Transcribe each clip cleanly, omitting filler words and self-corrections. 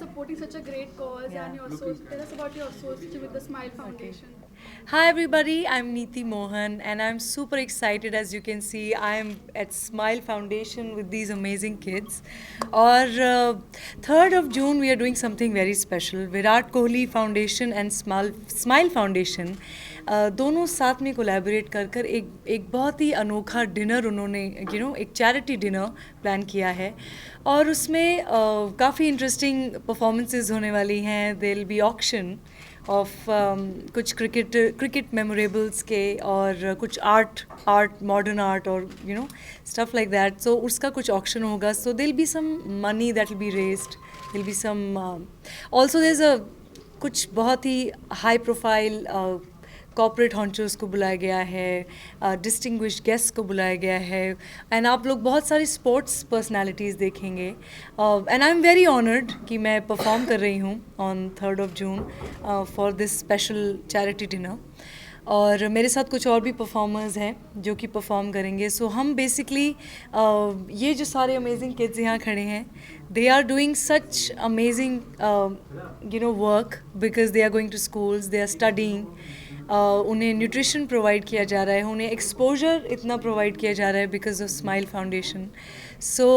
supporting such a great cause, Yeah. and tell us about your association with the Smile Foundation. Hi everybody, I'm Neeti Mohan and I'm super excited. As you can see, I'm at Smile Foundation with these amazing kids. Or 3rd of June we are doing something very special. Virat Kohli Foundation and Smile Foundation दोनों साथ में collaborate कर कर एक बहुत ही अनोखा dinner उन्होंने एक चैरिटी डिनर प्लान किया है और उसमें काफ़ी इंटरेस्टिंग परफॉर्मेंसेस होने वाली हैं. There will be auction of कुछ क्रिकेट मेमोरेबल्स के और कुछ आर्ट मॉडर्न आर्ट और स्टफ लाइक दैट. सो उसका कुछ ऑक्शन होगा. So there will be some money that will be raised. There will be some also there is a कुछ बहुत ही हाई प्रोफाइल कॉर्पोरेट हॉन्चर्स को बुलाया गया है, डिस्टिंग्विश्ड गेस्ट को बुलाया गया है एंड आप लोग बहुत सारी स्पोर्ट्स पर्सनालिटीज़ देखेंगे. And I am very honoured कि मैं परफॉर्म कर रही हूँ on 3rd of June for this special charity dinner. और मेरे साथ कुछ और भी परफॉर्मर्स हैं जो कि परफॉर्म करेंगे. सो हम बेसिकली ये जो सारे अमेजिंग किड्स यहाँ खड़े हैं, they are doing such amazing work because they are going to schools, they are studying. उन्हें न्यूट्रिशन प्रोवाइड किया जा रहा है, उन्हें एक्सपोजर इतना प्रोवाइड किया जा रहा है because of smile foundation. So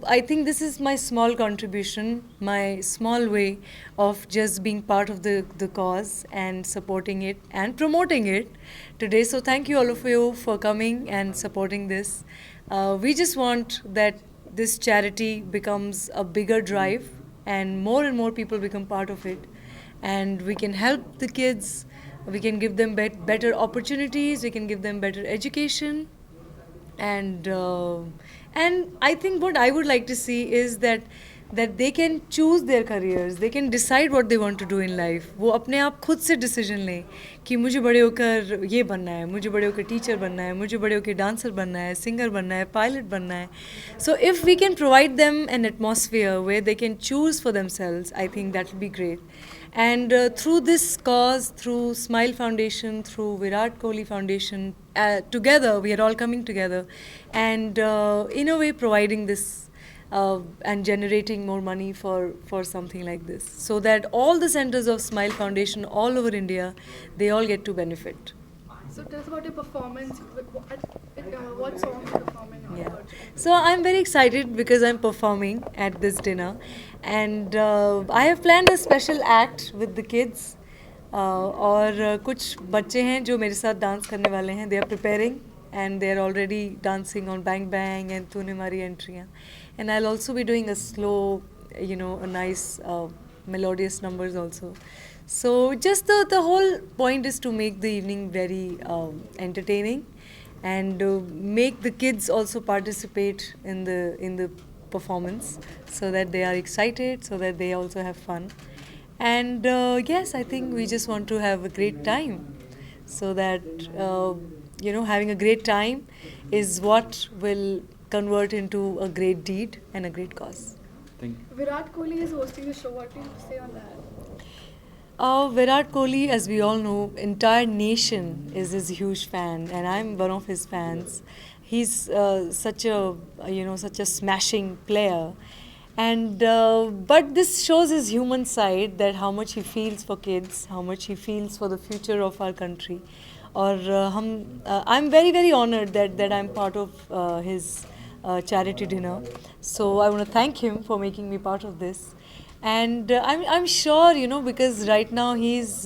I think this is my small contribution, my small way of just being part of the cause and supporting it and promoting it today. So thank you all of you for coming and supporting this. We just want that this charity becomes a bigger drive and more people become part of it, and we can help the kids, we can give them better opportunities, we can give them better education. And I think what I would like to see is that they can choose their careers, they can decide what they want to do in life. वो अपने आप खुद से decision लें कि मुझे बड़े होकर ये बनना है, मुझे बड़े होकर टीचर बनना है, मुझे बड़े होकर डांसर बनना है, सिंगर बनना है, पायलट बनना है. So if we can provide them an atmosphere where they can choose for themselves, I think that will be great. And through this cause, through Smile Foundation, through Virat Kohli Foundation, together we are all coming together and in a way providing this and generating more money for something like this, so that all the centers of Smile Foundation all over India, they all get to benefit. So tell us about your performance. What songs you perform in your Yeah. virtual? So I'm very excited because I'm performing at this dinner, and I have planned a special act with the kids. और कुछ बच्चे हैं जो मेरे साथ dance करने वाले हैं. They are preparing and they are already dancing on Bang Bang and तूने मारी एंट्रियाँ. And I'll also be doing a slow, a nice melodious numbers also. So just the whole point is to make the evening very entertaining and make the kids also participate in the performance, so that they are excited, so that they also have fun. And yes, I think we just want to have a great time, so that having a great time is what will convert into a great deed and a great cause. Virat Kohli is hosting the show. What do you say on that? Virat Kohli, as we all know, entire nation is his huge fan, and I'm one of his fans. He's such a smashing player, and but this shows his human side, that how much he feels for kids, how much he feels for the future of our country. और I'm very honored that I'm part of his charity dinner. So I want to thank him for making me part of this. And I'm sure, because right now he's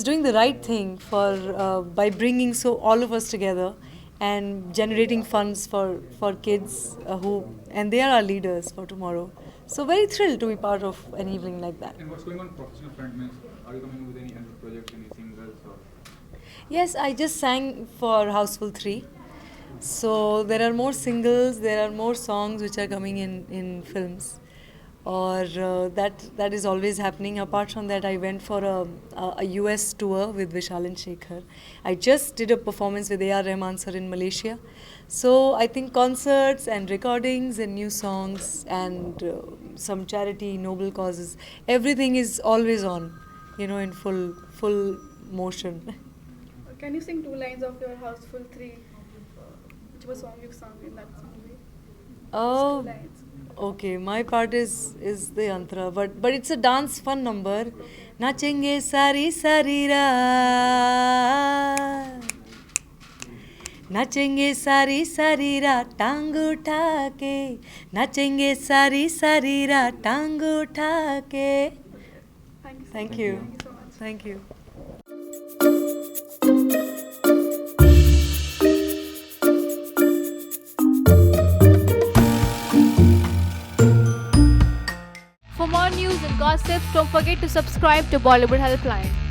doing the right thing for by bringing all of us together and generating funds for kids and they are our leaders for tomorrow. So very thrilled to be part of an evening like that. And what's going on professional front, means are you coming with any other projects, any singles or? Yes, I just sang for Houseful 3. So there are more singles, there are more songs which are coming in films. Or that is always happening. Apart from that, I went for a US tour with Vishal and Shekhar. I just did a performance with A.R. Rahman sir in Malaysia. So I think concerts and recordings and new songs and some charity, noble causes, everything is always on, in full motion. Can you sing 2 lines of your Houseful 3? Which was song you've sung in that movie? Oh, 2 lines. Okay, my part is the yantra, but it's a dance fun number. Nachenge sari sari ra, nachenge sari sari ra, टांग उठा के, nachenge sari sari ra, टांग उठा के. Thank you. Thank you. For more news and gossip, don't forget to subscribe to Bollywood Helpline.